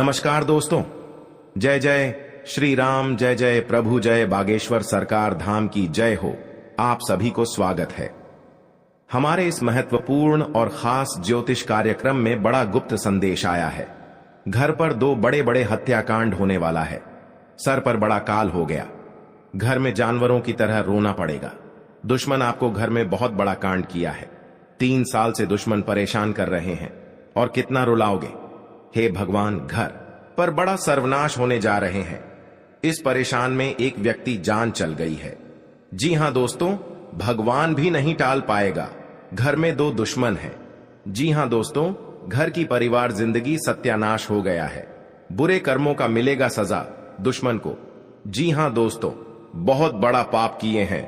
नमस्कार दोस्तों, जय जय श्री राम, जय जय प्रभु, जय बागेश्वर सरकार धाम की जय हो। आप सभी को स्वागत है। हमारे इस महत्वपूर्ण और खास ज्योतिष कार्यक्रम में बड़ा गुप्त संदेश आया है। घर पर दो बड़े बड़े हत्याकांड होने वाला है। सर पर बड़ा काल हो गया। घर में जानवरों की तरह रोना पड़ेगा। दुश्मन आपको घर में बहुत बड़ा कांड किया है। 3 साल से दुश्मन परेशान कर रहे हैं और कितना रुलाओगे। हे भगवान, घर पर बड़ा सर्वनाश होने जा रहे हैं। इस परेशान में एक व्यक्ति जान चल गई है। जी हां दोस्तों, भगवान भी नहीं टाल पाएगा। घर में 2 दुश्मन हैं। जी हां दोस्तों, घर की परिवार जिंदगी सत्यानाश हो गया है। बुरे कर्मों का मिलेगा सजा दुश्मन को। जी हां दोस्तों, बहुत बड़ा पाप किए हैं।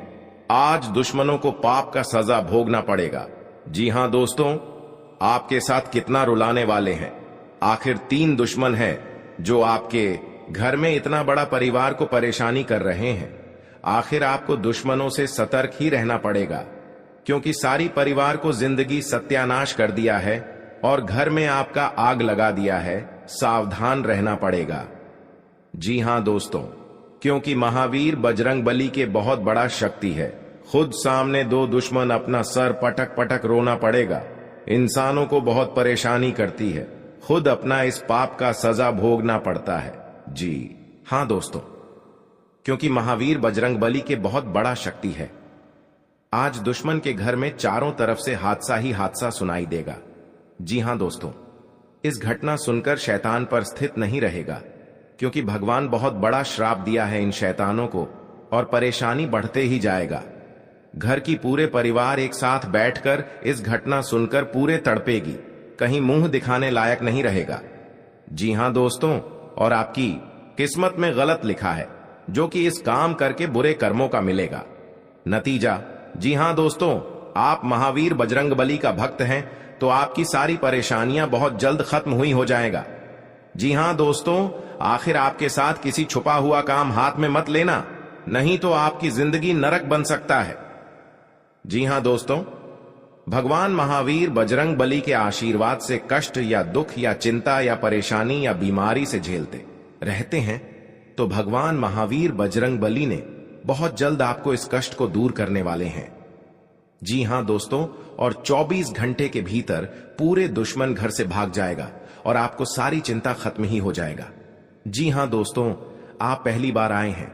आज दुश्मनों को पाप का सजा भोगना पड़ेगा। जी हां दोस्तों, आपके साथ कितना रुलाने वाले हैं। आखिर 3 दुश्मन हैं जो आपके घर में इतना बड़ा परिवार को परेशानी कर रहे हैं। आखिर आपको दुश्मनों से सतर्क ही रहना पड़ेगा, क्योंकि सारी परिवार को जिंदगी सत्यानाश कर दिया है और घर में आपका आग लगा दिया है। सावधान रहना पड़ेगा। जी हां दोस्तों, क्योंकि महावीर बजरंगबली के बहुत बड़ा शक्ति है। खुद सामने 2 दुश्मन अपना सर पटक पटक रोना पड़ेगा। इंसानों को बहुत परेशानी करती है। खुद अपना इस पाप का सजा भोगना पड़ता है। जी हां दोस्तों, क्योंकि महावीर बजरंगबली के बहुत बड़ा शक्ति है। आज दुश्मन के घर में चारों तरफ से हादसा ही हादसा सुनाई देगा। जी हां दोस्तों, इस घटना सुनकर शैतान पर स्थित नहीं रहेगा, क्योंकि भगवान बहुत बड़ा श्राप दिया है इन शैतानों को और परेशानी बढ़ते ही जाएगा। घर की पूरे परिवार एक साथ बैठकर इस घटना सुनकर पूरे तड़पेगी। कहीं मुंह दिखाने लायक नहीं रहेगा। जी हां दोस्तों, और आपकी किस्मत में गलत लिखा है, जो कि इस काम करके बुरे कर्मों का मिलेगा नतीजा। जी हां दोस्तों, आप महावीर बजरंगबली का भक्त हैं तो आपकी सारी परेशानियां बहुत जल्द खत्म हुई हो जाएगा। जी हां दोस्तों, आखिर आपके साथ किसी छुपा हुआ काम हाथ में मत लेना, नहीं तो आपकी जिंदगी नरक बन सकता है। जी हां दोस्तों, भगवान महावीर बजरंगबली के आशीर्वाद से कष्ट या दुख या चिंता या परेशानी या बीमारी से झेलते रहते हैं तो भगवान महावीर बजरंगबली ने बहुत जल्द आपको इस कष्ट को दूर करने वाले हैं। जी हां दोस्तों, और 24 घंटे के भीतर पूरे दुश्मन घर से भाग जाएगा और आपको सारी चिंता खत्म ही हो जाएगा। जी हां दोस्तों, आप पहली बार आए हैं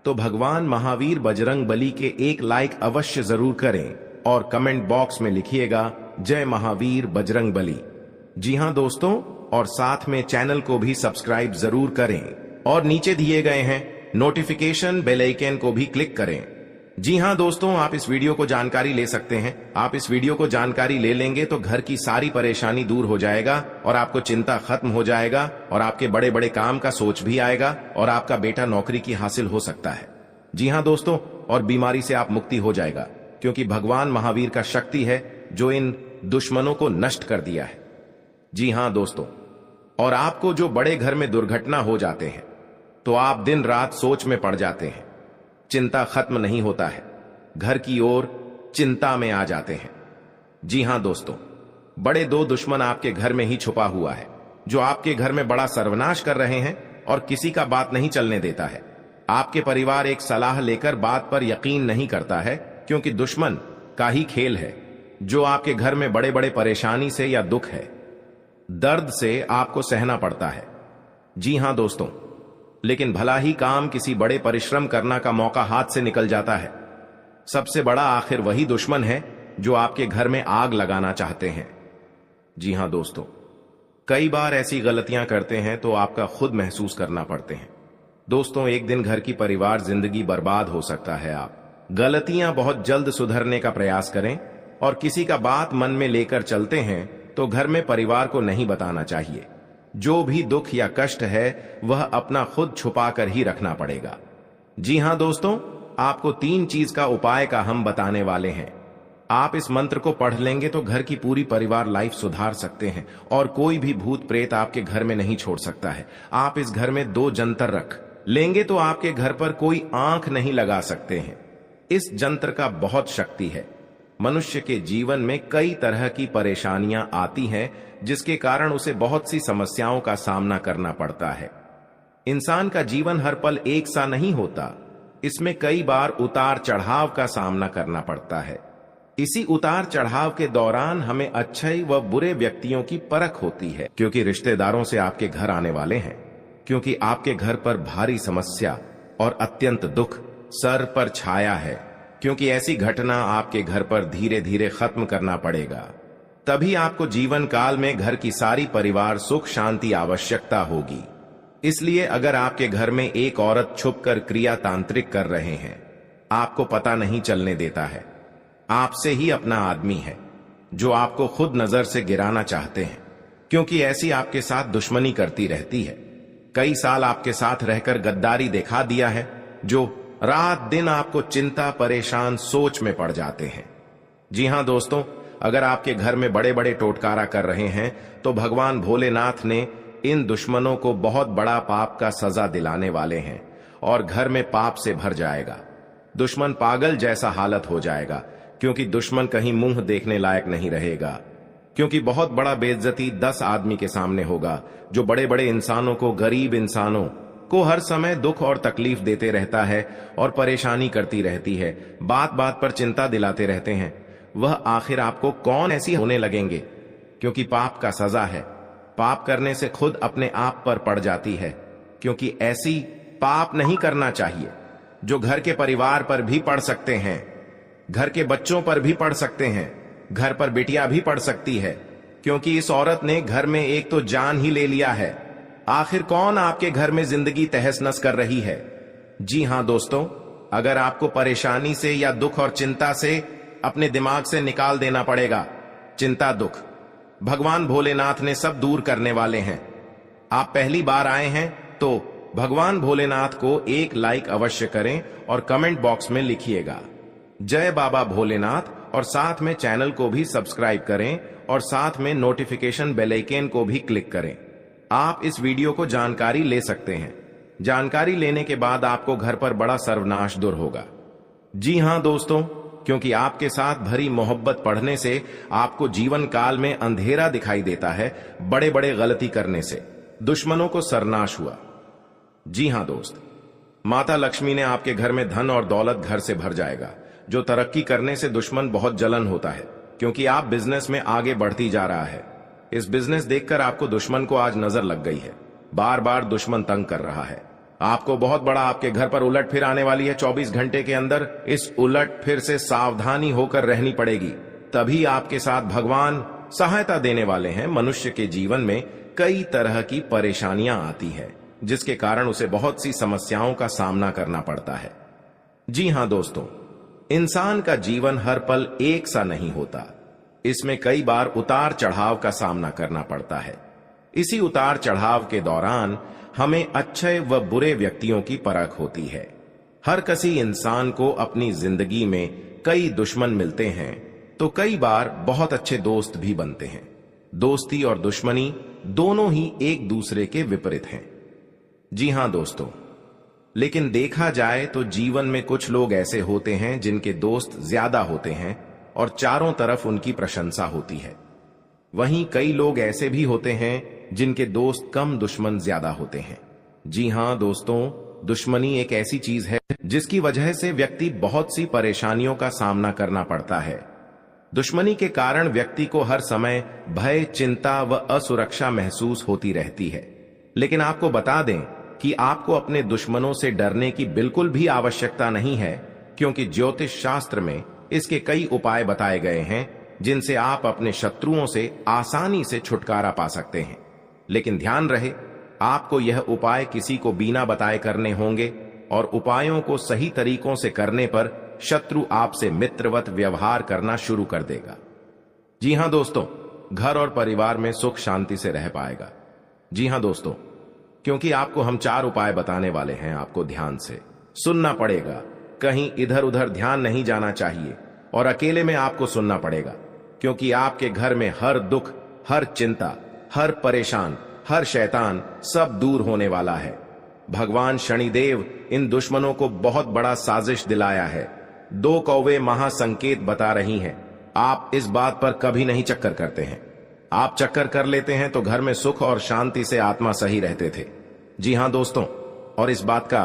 तो भगवान महावीर बजरंगबली के एक लाइक अवश्य जरूर करें और कमेंट बॉक्स में लिखिएगा जय महावीर बजरंगबली। जी हां दोस्तों, और साथ में चैनल को भी सब्सक्राइब जरूर करें और नीचे दिए गए हैं नोटिफिकेशन बेल आइकन को भी क्लिक करें। जी हां दोस्तों, आप इस वीडियो को जानकारी ले सकते हैं। आप इस वीडियो को जानकारी ले लेंगे तो घर की सारी परेशानी दूर हो जाएगा और आपको चिंता खत्म हो जाएगा और आपके बड़े बड़े काम का सोच भी आएगा और आपका बेटा नौकरी की हासिल हो सकता है। जी हां दोस्तों, और बीमारी से आप मुक्ति हो जाएगा, क्योंकि भगवान महावीर का शक्ति है जो इन दुश्मनों को नष्ट कर दिया है। जी हां दोस्तों, और आपको जो बड़े घर में दुर्घटना हो जाते हैं तो आप दिन रात सोच में पड़ जाते हैं। चिंता खत्म नहीं होता है, घर की ओर चिंता में आ जाते हैं। जी हां दोस्तों, बड़े 2 दुश्मन आपके घर में ही छुपा हुआ है, जो आपके घर में बड़ा सर्वनाश कर रहे हैं और किसी का बात नहीं चलने देता है। आपके परिवार एक सलाह लेकर बात पर यकीन नहीं करता है, क्योंकि दुश्मन का ही खेल है जो आपके घर में बड़े बड़े परेशानी से या दुख है, दर्द से आपको सहना पड़ता है। जी हां दोस्तों, लेकिन भला ही काम किसी बड़े परिश्रम करना का मौका हाथ से निकल जाता है। सबसे बड़ा आखिर वही दुश्मन है जो आपके घर में आग लगाना चाहते हैं। जी हां दोस्तों, कई बार ऐसी गलतियां करते हैं तो आपका खुद महसूस करना पड़ते हैं। दोस्तों, एक दिन घर की परिवार जिंदगी बर्बाद हो सकता है। आप गलतियां बहुत जल्द सुधरने का प्रयास करें और किसी का बात मन में लेकर चलते हैं तो घर में परिवार को नहीं बताना चाहिए। जो भी दुख या कष्ट है वह अपना खुद छुपा कर ही रखना पड़ेगा। जी हां दोस्तों, आपको 3 चीज का उपाय का हम बताने वाले हैं। आप इस मंत्र को पढ़ लेंगे तो घर की पूरी परिवार लाइफ सुधार सकते हैं और कोई भी भूत प्रेत आपके घर में नहीं छोड़ सकता है। आप इस घर में 2 जंतर रख लेंगे तो आपके घर पर कोई आंख नहीं लगा सकते हैं। इस जंत्र का बहुत शक्ति है। मनुष्य के जीवन में कई तरह की परेशानियां आती हैं, जिसके कारण उसे बहुत सी समस्याओं का सामना करना पड़ता है। इंसान का जीवन हर पल एक सा नहीं होता, इसमें कई बार उतार चढ़ाव का सामना करना पड़ता है। इसी उतार चढ़ाव के दौरान हमें अच्छे व बुरे व्यक्तियों की परख होती है, क्योंकि रिश्तेदारों से आपके घर आने वाले हैं, क्योंकि आपके घर पर भारी समस्या और अत्यंत दुख सर पर छाया है, क्योंकि ऐसी घटना आपके घर पर धीरे धीरे खत्म करना पड़ेगा। तभी आपको जीवन काल में घर की सारी परिवार सुख शांति आवश्यकता होगी। इसलिए अगर आपके घर में एक औरत छुपकर क्रिया तांत्रिक कर रहे हैं, आपको पता नहीं चलने देता है, आपसे ही अपना आदमी है जो आपको खुद नजर से गिराना चाहते हैं, क्योंकि ऐसी आपके साथ दुश्मनी करती रहती है। कई साल आपके साथ रहकर गद्दारी दिखा दिया है, जो रात दिन आपको चिंता परेशान सोच में पड़ जाते हैं। जी हां दोस्तों, अगर आपके घर में बड़े बड़े टोटकारा कर रहे हैं तो भगवान भोलेनाथ ने इन दुश्मनों को बहुत बड़ा पाप का सजा दिलाने वाले हैं और घर में पाप से भर जाएगा। दुश्मन पागल जैसा हालत हो जाएगा, क्योंकि दुश्मन कहीं मुंह देखने लायक नहीं रहेगा, क्योंकि बहुत बड़ा बेइज्जती 10 आदमी के सामने होगा, जो बड़े बड़े इंसानों को, गरीब इंसानों को हर समय दुख और तकलीफ देते रहता है और परेशानी करती रहती है, बात बात पर चिंता दिलाते रहते हैं। वह आखिर आपको कौन ऐसी होने लगेंगे, क्योंकि पाप का सजा है। पाप करने से खुद अपने आप पर पड़ जाती है, क्योंकि ऐसी पाप नहीं करना चाहिए जो घर के परिवार पर भी पड़ सकते हैं, घर के बच्चों पर भी पड़ सकते हैं, घर पर बिटिया भी पड़ सकती है, क्योंकि इस औरत ने घर में एक तो जान ही ले लिया है। आखिर कौन आपके घर में जिंदगी तहस नस कर रही है? जी हां दोस्तों, अगर आपको परेशानी से या दुख और चिंता से अपने दिमाग से निकाल देना पड़ेगा, चिंता दुख भगवान भोलेनाथ ने सब दूर करने वाले हैं। आप पहली बार आए हैं तो भगवान भोलेनाथ को एक लाइक अवश्य करें और कमेंट बॉक्स में लिखिएगा जय बाबा भोलेनाथ, और साथ में चैनल को भी सब्सक्राइब करें और साथ में नोटिफिकेशन बेल आइकन को भी क्लिक करें। आप इस वीडियो को जानकारी ले सकते हैं। जानकारी लेने के बाद आपको घर पर बड़ा सर्वनाश दूर होगा। जी हां दोस्तों, क्योंकि आपके साथ भरी मोहब्बत पढ़ने से आपको जीवन काल में अंधेरा दिखाई देता है, बड़े बड़े गलती करने से दुश्मनों को सर्वनाश हुआ। जी हां दोस्त, माता लक्ष्मी ने आपके घर में धन और दौलत घर से भर जाएगा, जो तरक्की करने से दुश्मन बहुत जलन होता है, क्योंकि आप बिजनेस में आगे बढ़ती जा रहा है। इस बिजनेस देखकर आपको दुश्मन को आज नजर लग गई है, बार बार दुश्मन तंग कर रहा है। आपको बहुत बड़ा आपके घर पर उलट फिर आने वाली है 24 घंटे के अंदर। इस उलट फिर से सावधानी होकर रहनी पड़ेगी, तभी आपके साथ भगवान सहायता देने वाले हैं। मनुष्य के जीवन में कई तरह की परेशानियां आती है, जिसके कारण उसे बहुत सी समस्याओं का सामना करना पड़ता है। जी हां दोस्तों, इंसान का जीवन हर पल एक सा नहीं होता, इसमें कई बार उतार चढ़ाव का सामना करना पड़ता है। इसी उतार चढ़ाव के दौरान हमें अच्छे व बुरे व्यक्तियों की परख होती है। हर किसी इंसान को अपनी जिंदगी में कई दुश्मन मिलते हैं, तो कई बार बहुत अच्छे दोस्त भी बनते हैं। दोस्ती और दुश्मनी दोनों ही एक दूसरे के विपरीत हैं। जी हां दोस्तों, लेकिन देखा जाए तो जीवन में कुछ लोग ऐसे होते हैं जिनके दोस्त ज्यादा होते हैं और चारों तरफ उनकी प्रशंसा होती है। वहीं कई लोग ऐसे भी होते हैं जिनके दोस्त कम, दुश्मन ज्यादा होते हैं। जी हां दोस्तों, दुश्मनी एक ऐसी चीज है जिसकी वजह से व्यक्ति बहुत सी परेशानियों का सामना करना पड़ता है। दुश्मनी के कारण व्यक्ति को हर समय भय, चिंता व असुरक्षा महसूस होती रहती है। लेकिन आपको बता दें कि आपको अपने दुश्मनों से डरने की बिल्कुल भी आवश्यकता नहीं है, क्योंकि ज्योतिष शास्त्र में इसके कई उपाय बताए गए हैं, जिनसे आप अपने शत्रुओं से आसानी से छुटकारा पा सकते हैं। लेकिन ध्यान रहे, आपको यह उपाय किसी को बिना बताए करने होंगे, और उपायों को सही तरीकों से करने पर शत्रु आपसे मित्रवत व्यवहार करना शुरू कर देगा। जी हां दोस्तों, घर और परिवार में सुख शांति से रह पाएगा। जी हां दोस्तों, क्योंकि आपको हम 4 उपाय बताने वाले हैं, आपको ध्यान से सुनना पड़ेगा। कहीं इधर उधर ध्यान नहीं जाना चाहिए और अकेले में आपको सुनना पड़ेगा, क्योंकि आपके घर में हर दुख, हर चिंता, हर परेशान, हर शैतान सब दूर होने वाला है। भगवान शनिदेव इन दुश्मनों को बहुत बड़ा साजिश दिलाया है। 2 कौवे महासंकेत बता रही हैं आप इस बात पर कभी नहीं चक्कर करते हैं। आप चक्कर कर लेते हैं तो घर में सुख और शांति से आत्मा सही रहते थे। जी हां दोस्तों, और इस बात का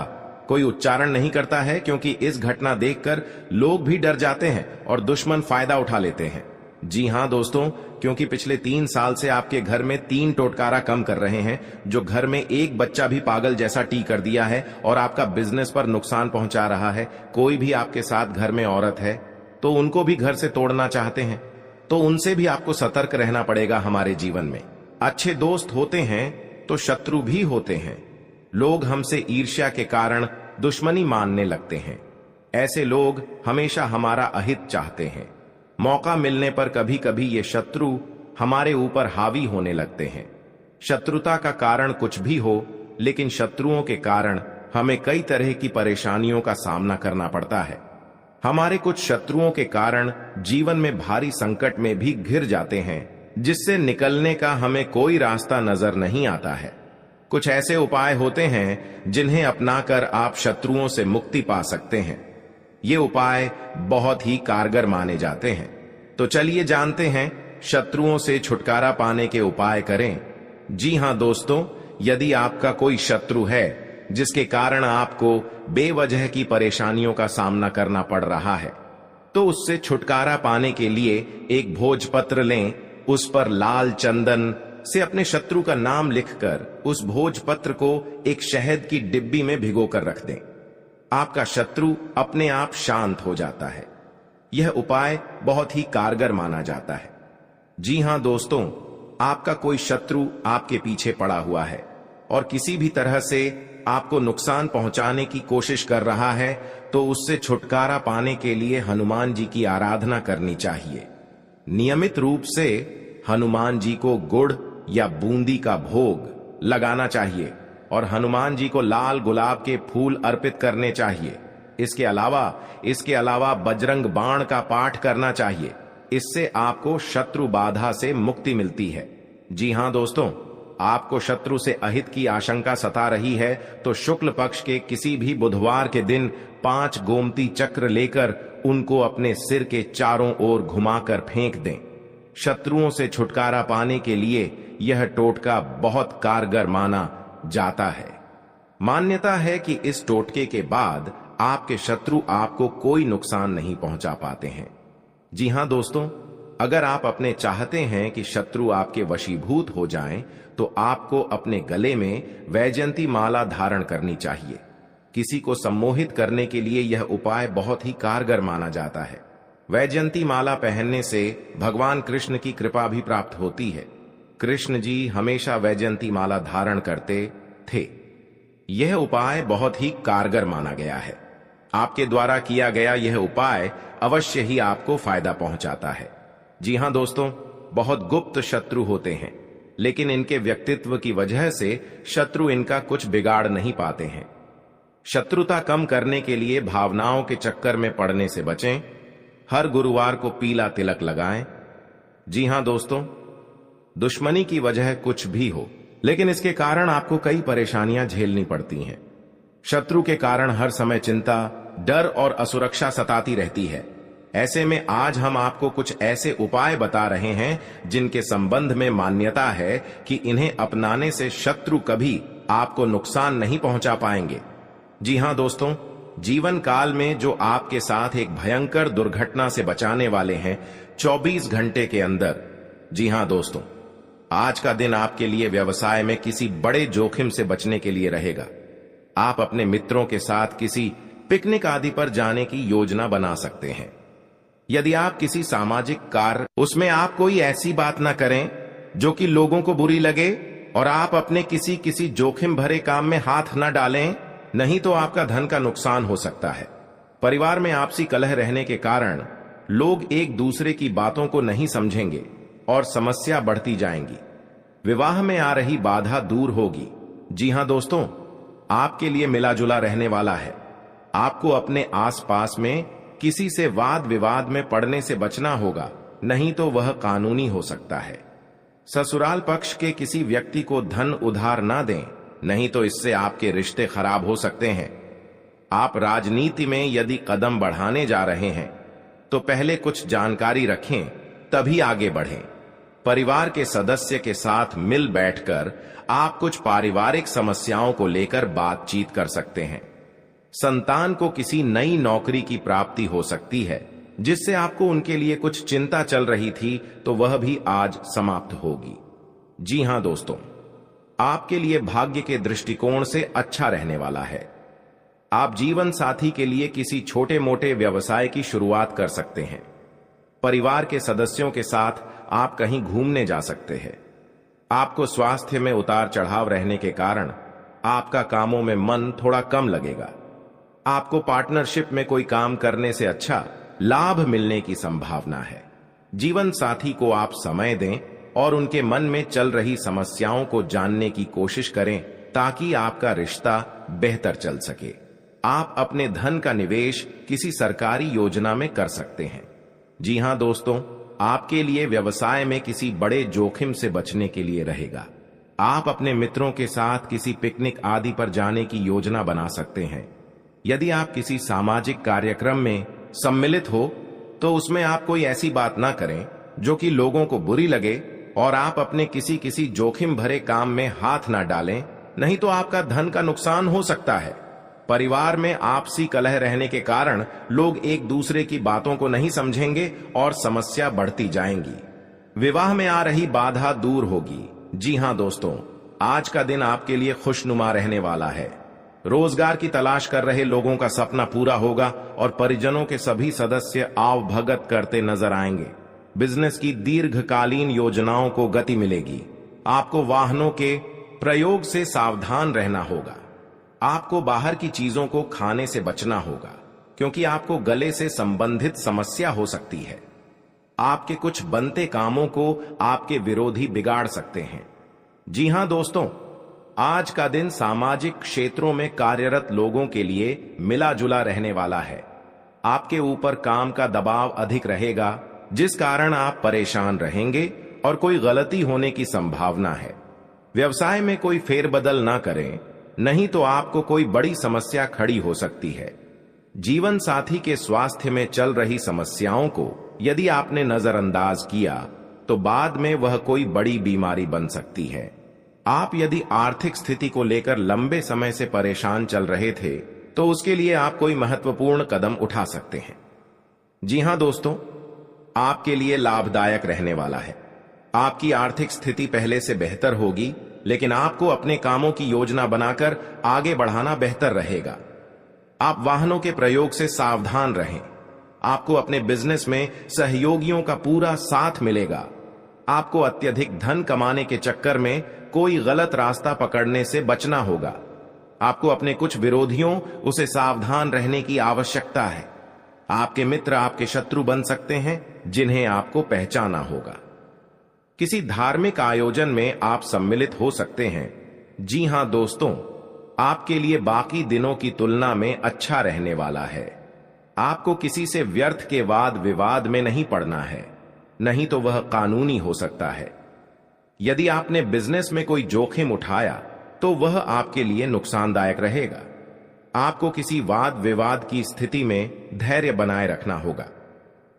कोई उच्चारण नहीं करता है क्योंकि इस घटना देखकर लोग भी डर जाते हैं और दुश्मन फायदा उठा लेते हैं। जी हां दोस्तों, क्योंकि पिछले 3 साल से आपके घर में 3 टोटकारा कम कर रहे हैं, जो घर में एक बच्चा भी पागल जैसा टी कर दिया है और आपका बिजनेस पर नुकसान पहुंचा रहा है। कोई भी आपके साथ घर में औरत है तो उनको भी घर से तोड़ना चाहते हैं, तो उनसे भी आपको सतर्क रहना पड़ेगा। हमारे जीवन में अच्छे दोस्त होते हैं तो शत्रु भी होते हैं। लोग हमसे ईर्ष्या के कारण दुश्मनी मानने लगते हैं। ऐसे लोग हमेशा हमारा अहित चाहते हैं। मौका मिलने पर कभी कभी ये शत्रु हमारे ऊपर हावी होने लगते हैं। शत्रुता का कारण कुछ भी हो, लेकिन शत्रुओं के कारण हमें कई तरह की परेशानियों का सामना करना पड़ता है। हमारे कुछ शत्रुओं के कारण जीवन में भारी संकट में भी घिर जाते हैं, जिससे निकलने का हमें कोई रास्ता नजर नहीं आता है। कुछ ऐसे उपाय होते हैं जिन्हें अपनाकर आप शत्रुओं से मुक्ति पा सकते हैं। ये उपाय बहुत ही कारगर माने जाते हैं। तो चलिए जानते हैं शत्रुओं से छुटकारा पाने के उपाय करें। जी हां दोस्तों, यदि आपका कोई शत्रु है जिसके कारण आपको बेवजह की परेशानियों का सामना करना पड़ रहा है, तो उससे छुटकारा पाने के लिए एक भोजपत्र लें। उस पर लाल चंदन से अपने शत्रु का नाम लिखकर उस भोजपत्र को एक शहद की डिब्बी में भिगोकर रख दें। आपका शत्रु अपने आप शांत हो जाता है। यह उपाय बहुत ही कारगर माना जाता है। जी हां दोस्तों, आपका कोई शत्रु आपके पीछे पड़ा हुआ है और किसी भी तरह से आपको नुकसान पहुंचाने की कोशिश कर रहा है, तो उससे छुटकारा पाने के लिए हनुमान जी की आराधना करनी चाहिए। नियमित रूप से हनुमान जी को गुड़ या बूंदी का भोग लगाना चाहिए और हनुमान जी को लाल गुलाब के फूल अर्पित करने चाहिए। इसके अलावा बजरंग बाण का पाठ करना चाहिए। इससे आपको शत्रु बाधा से मुक्ति मिलती है। जी हां दोस्तों, आपको शत्रु से अहित की आशंका सता रही है तो शुक्ल पक्ष के किसी भी बुधवार के दिन 5 गोमती चक्र लेकर उनको अपने सिर के चारों ओर घुमाकर फेंक दें। शत्रुओं से छुटकारा पाने के लिए यह टोटका बहुत कारगर माना जाता है। मान्यता है कि इस टोटके के बाद आपके शत्रु आपको कोई नुकसान नहीं पहुंचा पाते हैं। जी हां दोस्तों, अगर आप अपने चाहते हैं कि शत्रु आपके वशीभूत हो जाएं, तो आपको अपने गले में वैजयंती माला धारण करनी चाहिए। किसी को सम्मोहित करने के लिए यह उपाय बहुत ही कारगर माना जाता है। वैजयंती माला पहनने से भगवान कृष्ण की कृपा भी प्राप्त होती है। कृष्ण जी हमेशा वैजयंती माला धारण करते थे। यह उपाय बहुत ही कारगर माना गया है। आपके द्वारा किया गया यह उपाय अवश्य ही आपको फायदा पहुंचाता है। जी हां दोस्तों, बहुत गुप्त शत्रु होते हैं, लेकिन इनके व्यक्तित्व की वजह से शत्रु इनका कुछ बिगाड़ नहीं पाते हैं। शत्रुता कम करने के लिए भावनाओं के चक्कर में पड़ने से बचें। हर गुरुवार को पीला तिलक लगाएं। जी हां दोस्तों, दुश्मनी की वजह कुछ भी हो, लेकिन इसके कारण आपको कई परेशानियां झेलनी पड़ती हैं। शत्रु के कारण हर समय चिंता, डर और असुरक्षा सताती रहती है। ऐसे में आज हम आपको कुछ ऐसे उपाय बता रहे हैं जिनके संबंध में मान्यता है कि इन्हें अपनाने से शत्रु कभी आपको नुकसान नहीं पहुंचा पाएंगे। जी हां दोस्तों, जीवन काल में जो आपके साथ एक भयंकर दुर्घटना से बचाने वाले हैं 24 घंटे के अंदर। जी हां दोस्तों, आज का दिन आपके लिए व्यवसाय में किसी बड़े जोखिम से बचने के लिए रहेगा। आप अपने मित्रों के साथ किसी पिकनिक आदि पर जाने की योजना बना सकते हैं। यदि आप किसी सामाजिक कार्य, उसमें आप कोई ऐसी बात ना करें जो कि लोगों को बुरी लगे, और आप अपने किसी जोखिम भरे काम में हाथ न डालें, नहीं तो आपका धन का नुकसान हो सकता है। परिवार में आपसी कलह रहने के कारण लोग एक दूसरे की बातों को नहीं समझेंगे और समस्या बढ़ती जाएंगी। विवाह में आ रही बाधा दूर होगी। जी हां दोस्तों, आपके लिए मिला जुला रहने वाला है। आपको अपने आसपास में किसी से वाद विवाद में पड़ने से बचना होगा, नहीं तो वह कानूनी हो सकता है। ससुराल पक्ष के किसी व्यक्ति को धन उधार ना दें, नहीं तो इससे आपके रिश्ते खराब हो सकते हैं। आप राजनीति में यदि कदम बढ़ाने जा रहे हैं तो पहले कुछ जानकारी रखें, तभी आगे बढ़ें। परिवार के सदस्य के साथ मिल बैठकर आप कुछ पारिवारिक समस्याओं को लेकर बातचीत कर सकते हैं। संतान को किसी नई नौकरी की प्राप्ति हो सकती है, जिससे आपको उनके लिए कुछ चिंता चल रही थी, तो वह भी आज समाप्त होगी। जी हां दोस्तों, आपके लिए भाग्य के दृष्टिकोण से अच्छा रहने वाला है। आप जीवन साथी के लिए किसी छोटे मोटे व्यवसाय की शुरुआत कर सकते हैं। परिवार के सदस्यों के साथ आप कहीं घूमने जा सकते हैं। आपको स्वास्थ्य में उतार चढ़ाव रहने के कारण आपका कामों में मन थोड़ा कम लगेगा। आपको पार्टनरशिप में कोई काम करने से अच्छा लाभ मिलने की संभावना है। जीवन साथी को आप समय दें और उनके मन में चल रही समस्याओं को जानने की कोशिश करें, ताकि आपका रिश्ता बेहतर चल सके। आप अपने धन का निवेश किसी सरकारी योजना में कर सकते हैं। जी हां दोस्तों, आपके लिए व्यवसाय में किसी बड़े जोखिम से बचने के लिए रहेगा। आप अपने मित्रों के साथ किसी पिकनिक आदि पर जाने की योजना बना सकते हैं। यदि आप किसी सामाजिक कार्यक्रम में सम्मिलित हो, तो उसमें आप कोई ऐसी बात ना करें जो कि लोगों को बुरी लगे, और आप अपने किसी जोखिम भरे काम में हाथ ना डालें, नहीं तो आपका धन का नुकसान हो सकता है। परिवार में आपसी कलह रहने के कारण लोग एक दूसरे की बातों को नहीं समझेंगे और समस्या बढ़ती जाएंगी। विवाह में आ रही बाधा दूर होगी। जी हां दोस्तों, आज का दिन आपके लिए खुशनुमा रहने वाला है। रोजगार की तलाश कर रहे लोगों का सपना पूरा होगा और परिजनों के सभी सदस्य आवभगत करते नजर आएंगे। बिजनेस की दीर्घकालीन योजनाओं को गति मिलेगी। आपको वाहनों के प्रयोग से सावधान रहना होगा। आपको बाहर की चीजों को खाने से बचना होगा, क्योंकि आपको गले से संबंधित समस्या हो सकती है। आपके कुछ बनते कामों को आपके विरोधी बिगाड़ सकते हैं। जी हां दोस्तों, आज का दिन सामाजिक क्षेत्रों में कार्यरत लोगों के लिए मिला जुला रहने वाला है। आपके ऊपर काम का दबाव अधिक रहेगा, जिस कारण आप परेशान रहेंगे और कोई गलती होने की संभावना है। व्यवसाय में कोई फेरबदल ना करें, नहीं तो आपको कोई बड़ी समस्या खड़ी हो सकती है। जीवन साथी के स्वास्थ्य में चल रही समस्याओं को यदि आपने नजरअंदाज किया, तो बाद में वह कोई बड़ी बीमारी बन सकती है। आप यदि आर्थिक स्थिति को लेकर लंबे समय से परेशान चल रहे थे, तो उसके लिए आप कोई महत्वपूर्ण कदम उठा सकते हैं। जी हां दोस्तों, आपके लिए लाभदायक रहने वाला है। आपकी आर्थिक स्थिति पहले से बेहतर होगी, लेकिन आपको अपने कामों की योजना बनाकर आगे बढ़ाना बेहतर रहेगा। आप वाहनों के प्रयोग से सावधान रहें। आपको अपने बिजनेस में सहयोगियों का पूरा साथ मिलेगा। आपको अत्यधिक धन कमाने के चक्कर में कोई गलत रास्ता पकड़ने से बचना होगा। आपको अपने कुछ विरोधियों उसे सावधान रहने की आवश्यकता है। आपके मित्र आपके शत्रु बन सकते हैं, जिन्हें आपको पहचाना होगा। किसी धार्मिक आयोजन में आप सम्मिलित हो सकते हैं। जी हां दोस्तों, आपके लिए बाकी दिनों की तुलना में अच्छा रहने वाला है। आपको किसी से व्यर्थ के वाद विवाद में नहीं पड़ना है, नहीं तो वह कानूनी हो सकता है। यदि आपने बिजनेस में कोई जोखिम उठाया, तो वह आपके लिए नुकसानदायक रहेगा। आपको किसी वाद विवाद की स्थिति में धैर्य बनाए रखना होगा।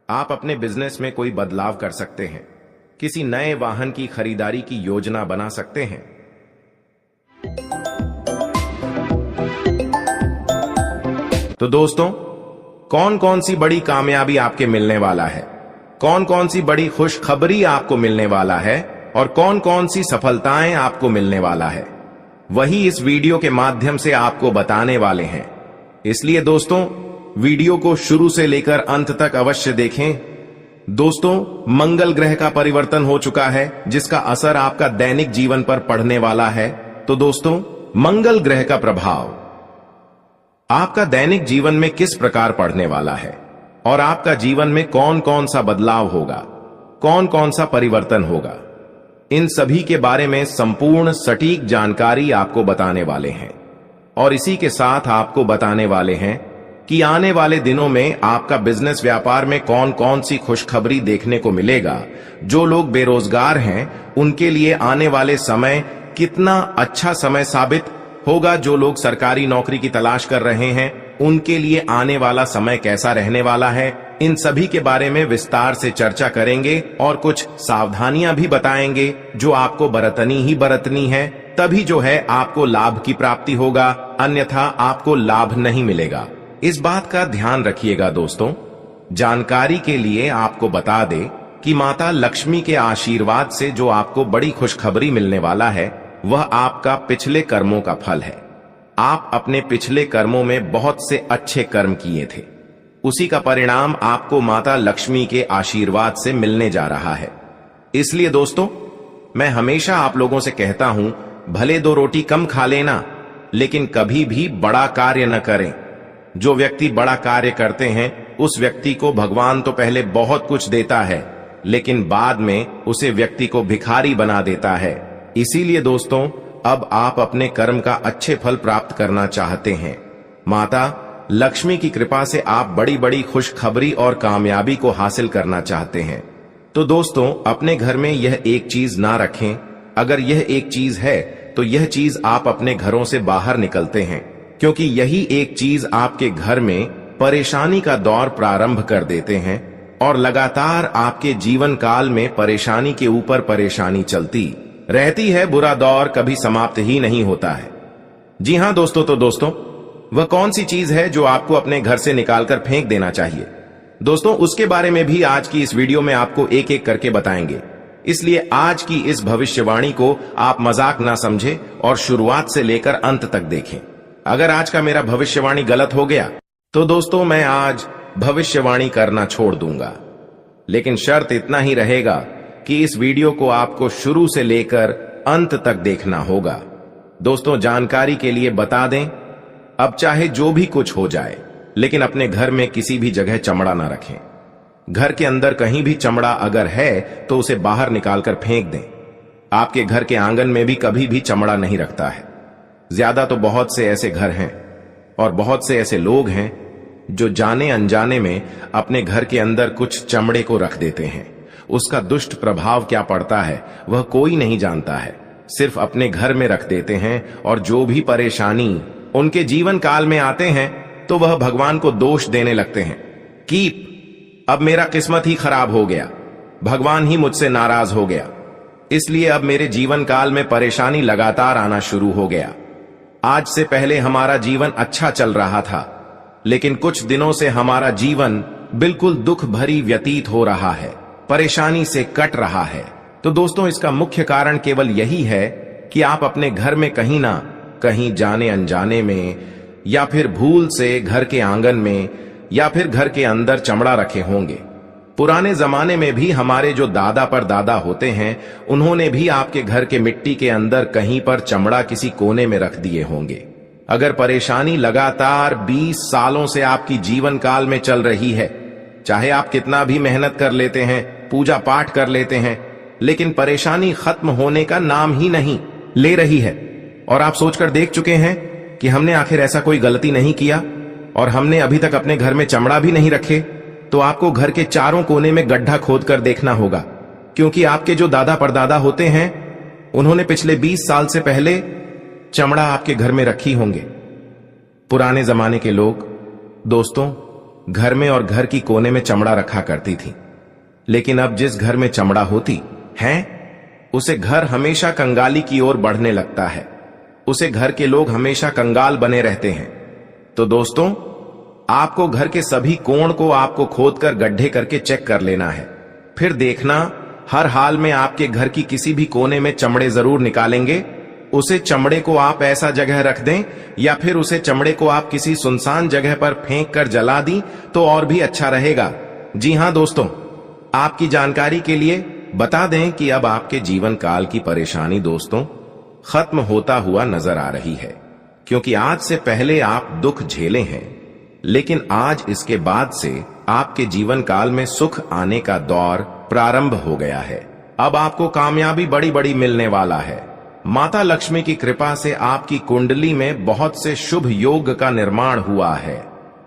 आप अपने बिजनेस में कोई बदलाव कर सकते हैं। किसी नए वाहन की खरीदारी की योजना बना सकते हैं। तो दोस्तों, कौन कौन सी बड़ी कामयाबी आपके मिलने वाला है, कौन कौन सी बड़ी खुशखबरी आपको मिलने वाला है और कौन कौन सी सफलताएं आपको मिलने वाला है, वही इस वीडियो के माध्यम से आपको बताने वाले हैं। इसलिए दोस्तों, वीडियो को शुरू से लेकर अंत तक अवश्य देखें। दोस्तों, मंगल ग्रह का परिवर्तन हो चुका है, जिसका असर आपका दैनिक जीवन पर पड़ने वाला है। तो दोस्तों, मंगल ग्रह का प्रभाव आपका दैनिक जीवन में किस प्रकार पड़ने वाला है और आपका जीवन में कौन कौन सा बदलाव होगा, कौन कौन सा परिवर्तन होगा, इन सभी के बारे में संपूर्ण सटीक जानकारी आपको बताने वाले हैं। और इसी के साथ आपको बताने वाले हैं कि आने वाले दिनों में आपका बिजनेस व्यापार में कौन कौन सी खुशखबरी देखने को मिलेगा। जो लोग बेरोजगार हैं, उनके लिए आने वाले समय कितना अच्छा समय साबित होगा। जो लोग सरकारी नौकरी की तलाश कर रहे हैं, उनके लिए आने वाला समय कैसा रहने वाला है, इन सभी के बारे में विस्तार से चर्चा करेंगे और कुछ सावधानियां भी बताएंगे जो आपको बरतनी ही बरतनी है, तभी जो है आपको लाभ की प्राप्ति होगा, अन्यथा आपको लाभ नहीं मिलेगा। इस बात का ध्यान रखिएगा दोस्तों। जानकारी के लिए आपको बता दे कि माता लक्ष्मी के आशीर्वाद से जो आपको बड़ी खुशखबरी मिलने वाला है वह आपका पिछले कर्मों का फल है। आप अपने पिछले कर्मों में बहुत से अच्छे कर्म किए थे, उसी का परिणाम आपको माता लक्ष्मी के आशीर्वाद से मिलने जा रहा है। इसलिए दोस्तों, मैं हमेशा आप लोगों से कहता हूं, भले 2 रोटी कम खा लेना, लेकिन कभी भी बड़ा कार्य न करें। जो व्यक्ति बड़ा कार्य करते हैं उस व्यक्ति को भगवान तो पहले बहुत कुछ देता है, लेकिन बाद में उसे व्यक्ति को भिखारी बना देता है। इसीलिए दोस्तों, अब आप अपने कर्म का अच्छे फल प्राप्त करना चाहते हैं। माता लक्ष्मी की कृपा से आप बड़ी बड़ी खुशखबरी और कामयाबी को हासिल करना चाहते हैं। तो दोस्तों, अपने घर में यह एक चीज ना रखें। अगर यह एक चीज है तो यह चीज आप अपने घरों से बाहर निकलते हैं, क्योंकि यही एक चीज आपके घर में परेशानी का दौर प्रारंभ कर देते हैं और लगातार आपके जीवन काल में परेशानी के ऊपर परेशानी चलती रहती है। बुरा दौर कभी समाप्त ही नहीं होता है। जी हां दोस्तों, तो दोस्तों, वह कौन सी चीज है जो आपको अपने घर से निकालकर फेंक देना चाहिए? दोस्तों, उसके बारे में भी आज की इस वीडियो में आपको एक एक करके बताएंगे। इसलिए आज की इस भविष्यवाणी को आप मजाक ना समझें और शुरुआत से लेकर अंत तक देखें। अगर आज का मेरा भविष्यवाणी गलत हो गया तो दोस्तों, मैं आज भविष्यवाणी करना छोड़ दूंगा, लेकिन शर्त इतना ही रहेगा कि इस वीडियो को आपको शुरू से लेकर अंत तक देखना होगा। दोस्तों, जानकारी के लिए बता दें, अब चाहे जो भी कुछ हो जाए, लेकिन अपने घर में किसी भी जगह चमड़ा ना रखें। घर के अंदर कहीं भी चमड़ा अगर है तो उसे बाहर निकालकर फेंक दें। आपके घर के आंगन में भी कभी भी चमड़ा नहीं रखता है। ज्यादा तो बहुत से ऐसे घर हैं और बहुत से ऐसे लोग हैं जो जाने अनजाने में अपने घर के अंदर कुछ चमड़े को रख देते हैं। उसका दुष्ट प्रभाव क्या पड़ता है वह कोई नहीं जानता है, सिर्फ अपने घर में रख देते हैं और जो भी परेशानी उनके जीवन काल में आते हैं तो वह भगवान को दोष देने लगते हैं कि अब मेरा किस्मत ही खराब हो गया, भगवान ही मुझसे नाराज हो गया, इसलिए अब मेरे जीवन काल में परेशानी लगातार आना शुरू हो गया। आज से पहले हमारा जीवन अच्छा चल रहा था, लेकिन कुछ दिनों से हमारा जीवन बिल्कुल दुख भरी व्यतीत हो रहा है, परेशानी से कट रहा है। तो दोस्तों, इसका मुख्य कारण केवल यही है कि आप अपने घर में कहीं ना कहीं जाने अनजाने में या फिर भूल से घर के आंगन में या फिर घर के अंदर चमड़ा रखे होंगे। पुराने जमाने में भी हमारे जो दादा परदादा होते हैं, उन्होंने भी आपके घर के मिट्टी के अंदर कहीं पर चमड़ा किसी कोने में रख दिए होंगे। अगर परेशानी लगातार 20 सालों से आपकी जीवन काल में चल रही है, चाहे आप कितना भी मेहनत कर लेते हैं, पूजा पाठ कर लेते हैं, लेकिन परेशानी खत्म होने का नाम ही नहीं ले रही है, और आप सोचकर देख चुके हैं कि हमने आखिर ऐसा कोई गलती नहीं किया और हमने अभी तक अपने घर में चमड़ा भी नहीं रखे, तो आपको घर के चारों कोने में गड्ढा खोदकर देखना होगा, क्योंकि आपके जो दादा परदादा होते हैं उन्होंने पिछले 20 साल से पहले चमड़ा आपके घर में रखी होंगे। पुराने जमाने के लोग दोस्तों घर में और घर की कोने में चमड़ा रखा करती थी, लेकिन अब जिस घर में चमड़ा होती है उसे घर हमेशा कंगाली की ओर बढ़ने लगता है, उसे घर के लोग हमेशा कंगाल बने रहते हैं। तो दोस्तों, आपको घर के सभी कोण को आपको खोदकर गड्ढे करके चेक कर लेना है, फिर देखना हर हाल में आपके घर की किसी भी कोने में चमड़े जरूर निकालेंगे। उसे चमड़े को आप ऐसा जगह रख दें या फिर उसे चमड़े को आप किसी सुनसान जगह पर फेंक कर जला दी तो और भी अच्छा रहेगा। जी हां दोस्तों, आपकी जानकारी के लिए बता दें कि अब आपके जीवन काल की परेशानी दोस्तों खत्म होता हुआ नजर आ रही है, क्योंकि आज से पहले आप दुख झेले हैं, लेकिन आज इसके बाद से आपके जीवन काल में सुख आने का दौर प्रारंभ हो गया है। अब आपको कामयाबी बड़ी बड़ी मिलने वाला है। माता लक्ष्मी की कृपा से आपकी कुंडली में बहुत से शुभ योग का निर्माण हुआ है,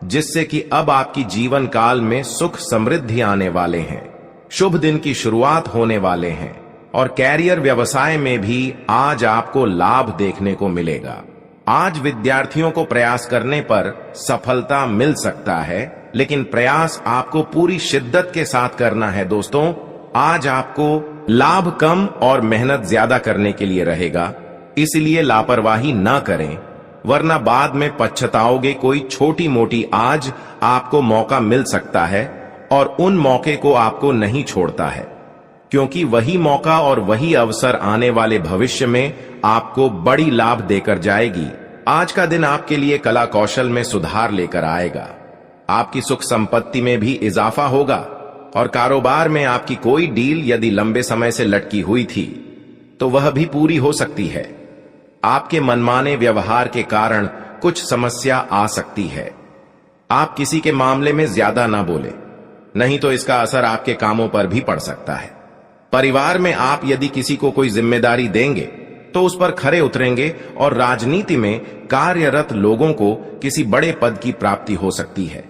जिससे कि अब आपकी जीवन काल में सुख समृद्धि आने वाले हैं, शुभ दिन की शुरुआत होने वाले हैं और कैरियर व्यवसाय में भी आज आपको लाभ देखने को मिलेगा। आज विद्यार्थियों को प्रयास करने पर सफलता मिल सकता है, लेकिन प्रयास आपको पूरी शिद्दत के साथ करना है दोस्तों। आज आपको लाभ कम और मेहनत ज्यादा करने के लिए रहेगा, इसलिए लापरवाही ना करें, वरना बाद में पछताओगे। कोई छोटी मोटी आज आपको मौका मिल सकता है और उन मौके को आपको नहीं छोड़ता है, क्योंकि वही मौका और वही अवसर आने वाले भविष्य में आपको बड़ी लाभ देकर जाएगी। आज का दिन आपके लिए कला कौशल में सुधार लेकर आएगा, आपकी सुख संपत्ति में भी इजाफा होगा और कारोबार में आपकी कोई डील यदि लंबे समय से लटकी हुई थी तो वह भी पूरी हो सकती है। आपके मनमाने व्यवहार के कारण कुछ समस्या आ सकती है। आप किसी के मामले में ज्यादा ना बोले, नहीं तो इसका असर आपके कामों पर भी पड़ सकता है। परिवार में आप यदि किसी को कोई जिम्मेदारी देंगे तो उस पर खरे उतरेंगे और राजनीति में कार्यरत लोगों को किसी बड़े पद की प्राप्ति हो सकती है।